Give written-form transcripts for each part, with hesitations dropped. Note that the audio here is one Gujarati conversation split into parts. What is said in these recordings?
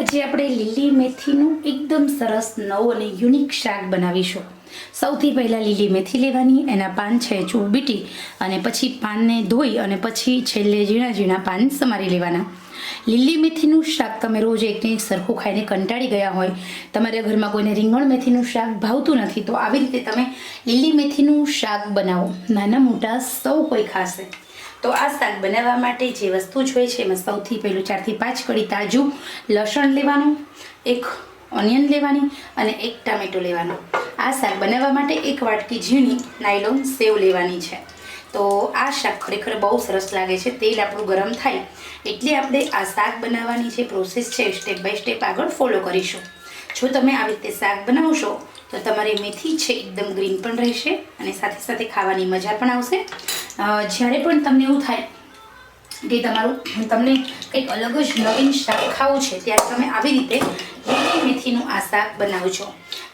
આજે આપણે લીલી મેથીનું એકદમ સરસ નવું અને યુનિક શાક બનાવીશું. સૌથી પહેલાં લીલી મેથી લેવાની, એના પાન છે ચૂરબીટી અને પછી પાનને ધોઈ અને પછી છેલ્લે ઝીણા ઝીણા પાન સમારી લેવાના. લીલી મેથીનું શાક તમે રોજ એકને એક સરખું ખાઈને કંટાળી ગયા હોય, તમારા ઘરમાં કોઈને રીંગણ મેથીનું શાક ભાવતું નથી, તો આવી રીતે તમે લીલી મેથીનું શાક બનાવો. નાના મોટા સૌ કોઈ ખાશે. તો આ શાક બનાવવા માટે જે વસ્તુ જોઈએ છે એમાં સૌથી પહેલું 4 થી 5 કળી તાજું લસણ લેવાનું, એક ઓનિયન લેવાની અને એક ટામેટો લેવાનો. આ શાક બનાવવા માટે એક વાટકી ઝીણી નાયલોન સેવ લેવાની છે. તો આ શાક ખરેખર બહુ સરસ લાગે છે. તેલ આપણું ગરમ થાય એટલે આપણે આ શાક બનાવવાની જે પ્રોસેસ છે સ્ટેપ બાય સ્ટેપ આગળ ફોલો કરીશું. જો તમે આવી રીતે શાક બનાવશો તો તમારી મેથી છે એકદમ ગ્રીન પણ રહેશે અને સાથે સાથે ખાવાની મજા પણ આવશે. જ્યારે પણ તમને એવું થાય કે તમને કંઈક અલગ જ નવીન શાક ખાવું છે ત્યારે તમે આવી રીતે લીલી મેથીનું આ શાક બનાવજો.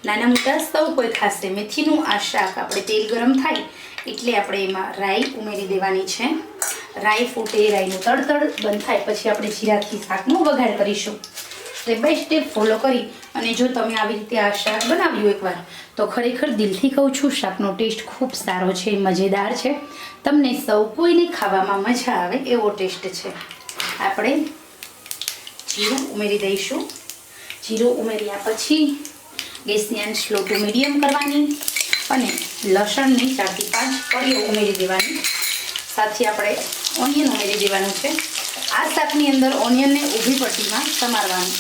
નાના મોટા સૌ કોઈ ખાશે. મેથીનું આ શાક આપણે તેલ ગરમ થાય એટલે આપણે એમાં રાઈ ઉમેરી દેવાની છે. રાઈ ફૂટે, રાઈનું તડતડ બંધ થાય પછી આપણે જીરાથી શાકનો વઘાર કરીશું. સ્ટેપ બાય સ્ટેપ ફોલો કરી અને જો તમે આવી રીતે આ શાક બનાવ્યું એકવાર તો ખરેખર દિલથી કહું છું શાકનો ટેસ્ટ ખૂબ સારો છે, મજેદાર છે. તમને સૌ કોઈને ખાવામાં મજા આવે એવો ટેસ્ટ છે. આપણે જીરું ઉમેરી દઈશું. જીરું ઉમેર્યા પછી ગેસની આંચ સ્લો ટુ મીડિયમ કરવાની અને લસણની 4 થી 5 કળીઓ ઉમેરી દેવાની. સાથે આપણે ઓનિયન ઉમેરી દેવાનું છે. આ શાકની અંદર ઓનિયનને ઊભી પટ્ટીમાં સમારવાનું.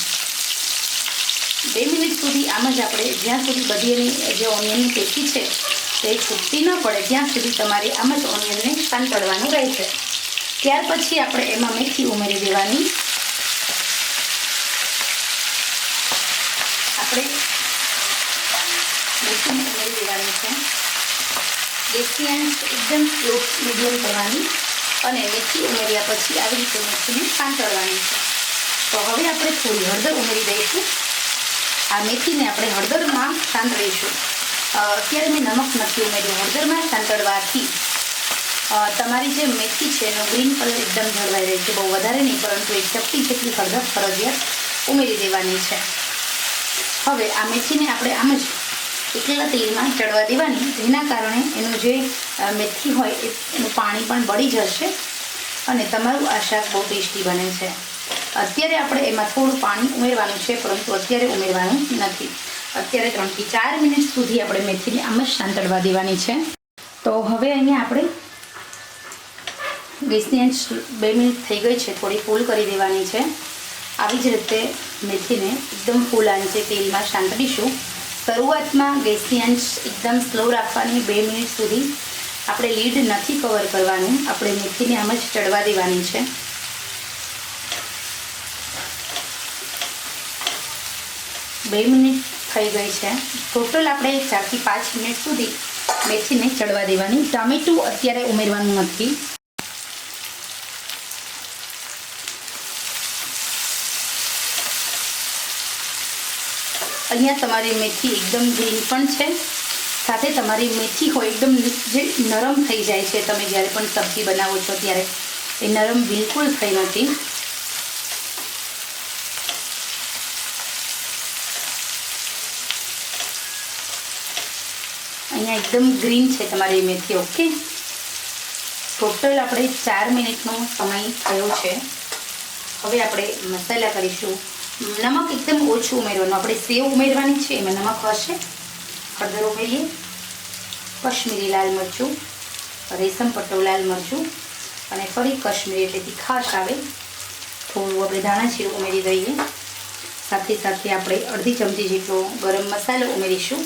2 મિનિટ સુધી આમ જ આપણે જ્યાં સુધી બધી એની જે ઓનિયનની પેથી છે તે છૂટતી ન પડે ત્યાં સુધી તમારે આમ જ ઓનિયનને સાંતળવાનું રહેશે. ત્યાર પછી આપણે એમાં મેથી ઉમેરી દેવાની. આપણે મેથી ઉમેરી દેવાની છે. ગેસની આંચ એકદમ સ્લો મીડિયમ કરવાની અને મેથી ઉમેર્યા પછી આવી રીતે મેથીને સાંતળવાની છે. તો હવે આપણે થોડી હળદર ઉમેરી દઈશું. આ મેથીને આપણે હળદરમાં સાંતળીશું. અત્યારે મેં નમક નથી ઉમેર્યું. હળદરમાં સાંતળવાથી તમારી જે મેથી છે એનો ગ્રીન કલર એકદમ જળવાઈ રહે છે. બહુ વધારે નહીં, પરંતુ એક ચપટી જેટલી હળદર ફરજિયાત ઉમેરી દેવાની છે. હવે આ મેથીને આપણે આમ જ એકલા તેલમાં ચડવા દેવાની, જેના કારણે એનું જે મેથી હોય એનું પાણી પણ બળી જશે અને તમારું આ શાક બહુ ટેસ્ટી બને છે. અત્યારે આપણે એમાં થોડું પાણી ઉમેરવાનું છે, પરંતુ અત્યારે ઉમેરવાનું નથી. અત્યારે 3 થી 4 મિનિટ સુધી આપણે મેથીને આમ જ સાંતળવા દેવાની છે. તો હવે અહીંયા આપણે ગેસની આંચ 2 મિનિટ થઈ ગઈ છે, થોડી ફૂલ કરી દેવાની છે. આવી જ રીતે મેથીને એકદમ ફૂલ આંચે તેલમાં સાંતળીશું. શરૂઆતમાં ગેસની આંચ એકદમ સ્લો રાખવાની. 2 મિનિટ સુધી આપણે લીડ નથી કવર કરવાનું. આપણે મેથીને આમ જ ચડવા દેવાની છે. બે મિનિટ થઈ ગઈ છે. ટોટલ આપણે 4 થી 5 મિનિટ સુધી મેથીને ચડવા દેવાની. ટામેટું અત્યારે ઉમેરવાનું નથી. અહીંયા તમારી મેથી એકદમ ગ્રીન પણ છે, સાથે તમારી મેથી હોય એકદમ જે નરમ થઈ જાય છે. તમે જ્યારે પણ સબ્જી બનાવો છો ત્યારે એ નરમ બિલકુલ થઈ નથી. અહીંયા એકદમ ગ્રીન છે તમારી મેથી. ઓકે, ટોટલ આપણે 4 મિનિટનો સમય થયો છે. હવે આપણે મસાલા કરીશું. નમક એકદમ ઓછું ઉમેરવાનું. આપણે સેવ ઉમેરવાની છે, એમાં નમક હશે. હળદર ઉમેરીએ, કશ્મીરી લાલ મરચું, રેશમ પટ્ટો લાલ મરચું અને ફરી કશ્મીરી એટલે તીખાશ આવે. થોડું આપણે ધાણા જીરું ઉમેરી દઈએ. સાથે સાથે આપણે અડધી ચમચી જેટલો ગરમ મસાલો ઉમેરીશું.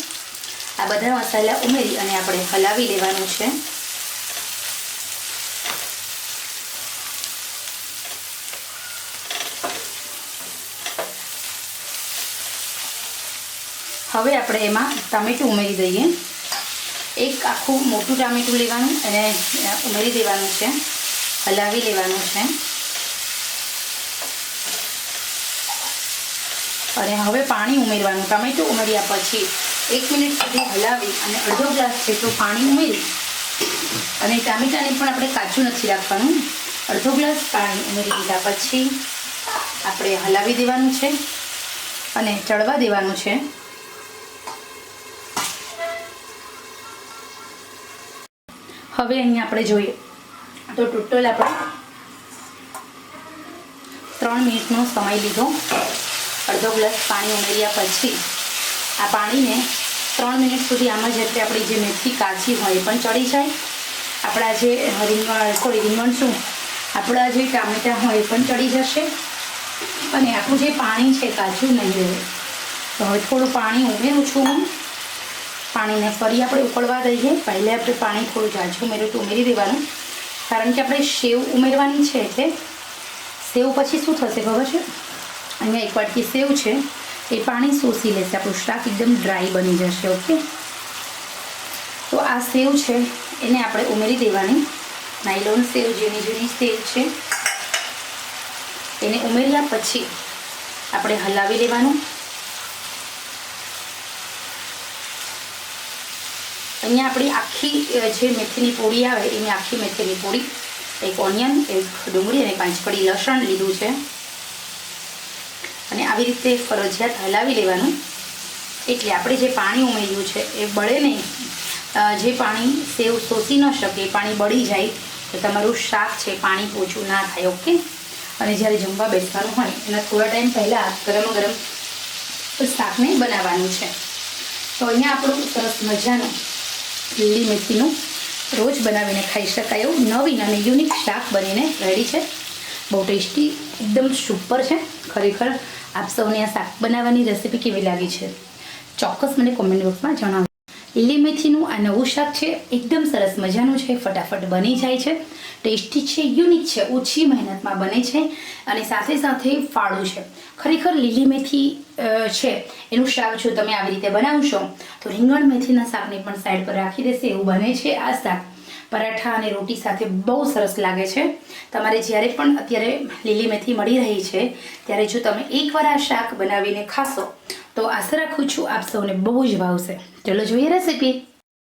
આ બધા મસાલા ઉમેરી અને આપણે હલાવી લેવાનું છે. હવે આપણે એમાં ટામેટું ઉમેરી દઈએ. એક આખું મોટું ટામેટું લેવાનું અને ઉમેરી દેવાનું છે. હલાવી લેવાનું છે. અને હવે પાણી ઉમેરવાનું. ટામેટું ઉમેર્યા પછી 1 મિનિટ સુધી હલાવી અને અડધો ગ્લાસ જેટલું પાણી ઉમેરી અને ટામેટાને પણ આપણે કાચું નથી રાખવાનું. અડધો ગ્લાસ પાણી ઉમેરી દીધા પછી આપણે હલાવી દેવાનું છે. અને ચડવા દેવાનું છે. હવે અહીંયા આપણે જોઈએ તો ટોટલ આપણે 3 મિનિટનો સમય લીધો. અડધો ગ્લાસ પાણી ઉમેર્યા પછી આ પાણીને 3 મિનિટ સુધી આમાં જ એટલે આપણી જે મેથી કાચી હોય એ પણ ચડી જાય. આપણા જે રીંગણ શું આપણા જે ટામેટાં હોય એ પણ ચડી જશે અને આપણું જે પાણી છે કાચું નહીં રહે. તો હવે થોડું પાણી ઉમેરું છું હું. પાણીને ફરી આપણે ઉકળવા દઈએ. પહેલાં આપણે પાણી થોડું ઝાઝું ઉમેર્યું તો ઉમેરી દેવાનું, કારણ કે આપણે સેવ ઉમેરવાની છે. એટલે સેવ પછી શું થશે ખબર છે, અહીંયા એક વાટકી સેવ છે એ પાણી શોષી લેશે, આપણું શાક એકદમ ડ્રાય બની જશે. ઓકે, તો આ સેવ છે એને આપણે ઉમેરી દેવાની. નાયલોન સેવ, ઝીણી ઝીણી સેવ છે એને ઉમેર્યા પછી આપણે હલાવી લેવાનું. અહીંયા આપણી આખી જે મેથીની પૂરી આવે એની આખી મેથીની પૂરી, એક ઓનિયન, એક ડુંગળી અને 5 કળી લસણ લીધું છે અને આવી રીતે ફરજિયાત હલાવી લેવાનું. એટલે આપણે જે પાણી ઉમેર્યું છે એ બળે નહીં. જે પાણી સેવ શોષી ન શકે એ પાણી બળી જાય તો તમારું શાક છે પાણી ઓછું ના થાય. ઓકે, અને જ્યારે જમવા બેસવાનું હોય એના થોડા ટાઈમ પહેલાં ગરમ ગરમ શાકને બનાવવાનું છે. તો અહીંયા આપણું સરસ મજાનું લીલી મેથીનું રોજ બનાવીને ખાઈ શકાય એવું નવીન અને યુનિક શાક બનીને રેડી છે. બહુ ટેસ્ટી, એકદમ સુપર છે ખરેખર. આપ સૌને આ શાક બનાવવાની રેસીપી કેવી લાગી છે ચોક્કસ મને કોમેન્ટ બોક્સમાં જણાવજો. લીલી મેથીનું આ નવું શાક છે, એકદમ સરસ મજાનું છે, ફટાફટ બની જાય છે, ટેસ્ટી છે, યુનિક છે, ઓછી મહેનતમાં બને છે અને સાથે સાથે ફાળું છે. ખરેખર લીલી મેથી છે એનું શાક જો તમે આવી રીતે બનાવશો તો રીંગણ મેથીના શાકને પણ સાઈડ પર રાખી દેશે એવું બને છે. આ શાક પરાઠા અને રોટી સાથે બહુ સરસ લાગે છે. તમારે જ્યારે પણ અત્યારે લીલી મેથી મળી રહી છે ત્યારે જો તમે એકવાર આ શાક બનાવીને ખાશો તો આશા રાખું છું આપ સૌને બહુ જ ભાવશે. ચલો જોઈએ રેસીપી.